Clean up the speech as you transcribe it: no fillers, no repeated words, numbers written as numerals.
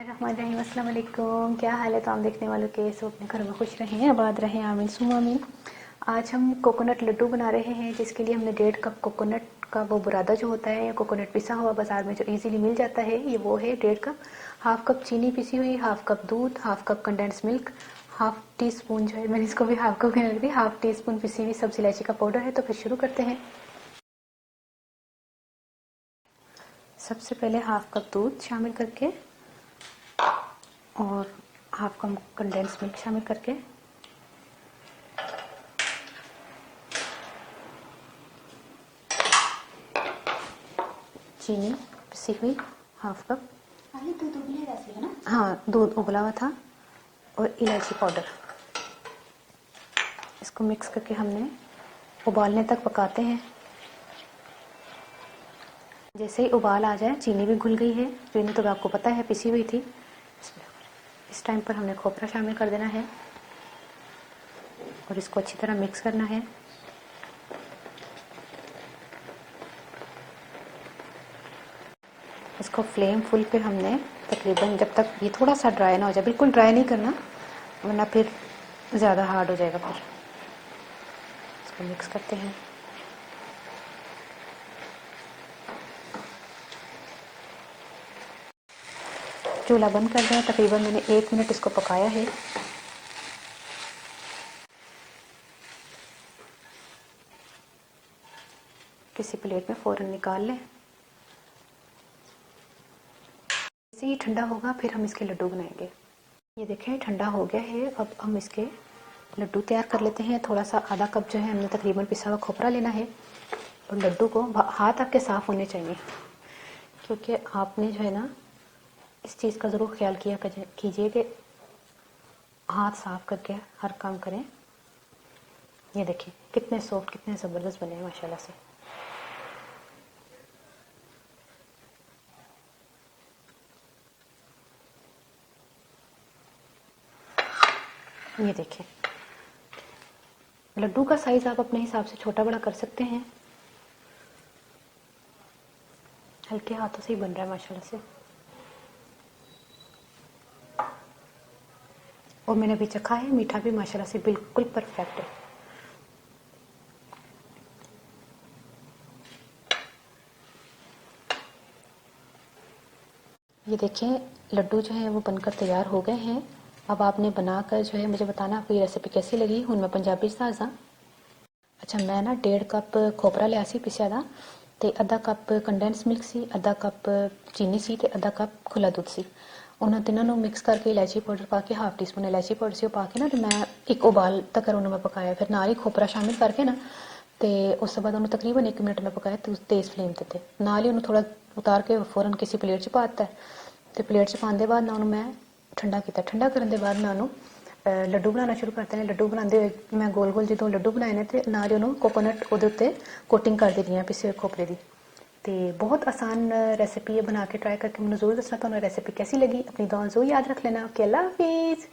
रहमान अस्सलाम वालेकुम। क्या हाल है तमाम देखने वालों के? सब अपने घर में खुश रहें, आबाद रहें, आमीन सुम आमीन। आज हम कोकोनट लड्डू बना रहे हैं, जिसके लिए हमने 1.5 कप कोकोनट का वो बुरादा जो होता है, कोकोनट पिसा हुआ बाज़ार में जो इजीली मिल जाता है, ये वो है 1.5 कप। हाफ कप चीनी पिसी हुई, हाफ कप दूध, half cup condense milk, half tea spoon जो है, मैंने इसको भी हाफ कप कहने लगी, हाफ टी स्पून पिसी हुई सब्ज़ी इलायची का पाउडर है। तो फिर शुरू करते हैं। सबसे पहले हाफ कप दूध शामिल करके और हाफ कप कंडेंस मिल्क शामिल करके चीनी पिसी हुई हाफ कप। दूध उबले वैसे है ना? हाँ, दूध उबला हुआ था और इलायची पाउडर। इसको मिक्स करके हमने उबालने तक पकाते हैं। जैसे ही उबाल आ जाए, चीनी भी घुल गई है, चीनी तो आपको पता है पिसी हुई थी। इस टाइम पर हमने खोपरा शामिल कर देना है और इसको अच्छी तरह मिक्स करना है। इसको फ्लेम फुल पे हमने तकरीबन जब तक ये थोड़ा सा ड्राई ना हो जाए, बिल्कुल ड्राई नहीं करना वरना फिर ज़्यादा हार्ड हो जाएगा। फिर इसको मिक्स करते हैं। चूल्हा बंद कर दें। तकरीबन मैंने 1 मिनट इसको पकाया है। किसी प्लेट में फ़ौरन निकाल लें। जैसे ही ठंडा होगा फिर हम इसके लड्डू बनाएंगे। ये देखें ठंडा हो गया है। अब हम इसके लड्डू तैयार कर लेते हैं। थोड़ा सा आधा कप जो है हमने तकरीबन पिसा हुआ खोपरा लेना है और लड्डू को हाथ आपके साफ़ होने चाहिए, क्योंकि आपने जो है ना इस चीज़ का ज़रूर ख्याल किया कीजिए कि हाथ साफ करके हर काम करें। ये देखिए कितने सॉफ्ट, कितने ज़बरदस्त बने हैं माशाल्लाह से। ये देखिए लड्डू का साइज़ आप अपने हिसाब से छोटा बड़ा कर सकते हैं। हल्के हाथों से ही बन रहा है माशाल्लाह से। और मैंने अभी चखा है, मीठा भी माशाल्लाह से बिल्कुल परफेक्ट है। ये देखें लड्डू जो है वो बनकर तैयार हो गए हैं। अब आपने बनाकर जो है मुझे बताना आपको ये रेसिपी कैसी लगी। हूँ मैं पंजाबी साजा। अच्छा, मैं ना 1.5 कप खोपरा लिया सी पिसिया दा, ते आधा कप कंडेंस मिल्क सी, आधा कप चीनी सी, ते आधा कप खुला दूध सी। उन्होंने तीनों ਨੂੰ ਮਿਕਸ ਕਰਕੇ ਇਲਾਇਚੀ ਪਾਊਡਰ ਪਾ ਕੇ ਹਾਫ ਟੀ ਸਪੂਨ ਇਲਾਇਚੀ ਪਾਊਡਰ ਸੀ ਉਹ ਪਾ ਕੇ ਨਾ, ਤੇ ਮੈਂ ਇੱਕ ਉਬਾਲ ਤੱਕ ਉਹਨੂੰ ਮੈਂ ਪਕਾਇਆ। ਫਿਰ ਨਾਲ ਹੀ ਖੋਪਰਾ ਸ਼ਾਮਿਲ ਕਰਕੇ ਨਾ, ਤੇ ਉਸ ਤੋਂ ਬਾਅਦ ਉਹਨੂੰ ਤਕਰੀਬਨ 1 ਮਿੰਟ ਮੈਂ ਪਕਾਇਆ ਤੇਜ਼ ਫਲੇਮ ਤੇ ਨਾਲ ਹੀ ਉਹਨੂੰ ਥੋੜਾ ਉਤਾਰ ਕੇ ਫੌਰਨ ਕਿਸੇ ਪਲੇਟ 'ਚ ਪਾ ਦਿੱਤਾ। ਤੇ ਪਲੇਟ 'ਚ ਪਾਉਣ ਦੇ ਬਾਅਦ ਨਾ ਉਹਨੂੰ ਮੈਂ ਠੰਡਾ ਕੀਤਾ। ਠੰਡਾ ਕਰਨ ਦੇ ਬਾਅਦ ਮੈਂ ਉਹਨੂੰ ਲੱਡੂ ਬਣਾਉਣਾ ਸ਼ੁਰੂ ਕਰਤੇ ਨੇ। ਲੱਡੂ ਬਣਾਉਂਦੇ ਹੋਏ ਮੈਂ ਗੋਲ ਗੋਲ ਜਦੋਂ ਲੱਡੂ ਬਣਾਏ ਨੇ ਤੇ ਨਾਲ ਹੀ ਉਹਨੂੰ ਕੋਕੋਨਟ ਉਹਦੇ ਉੱਤੇ ਕੋਟਿੰਗ ਕਰ ਦੇਣੀ ਹੈ ਪਿਸੇ ਖੋਪਰੇ ਦੀ। ਤੇ बहुत आसान रेसिपी है, बना के ट्राई करके मुझे ज़रूर दसना तो रेसिपी कैसी लगी। अपनी दुआ ज़रूर याद रख लेना। ओके, अल्लाह हाफिज़।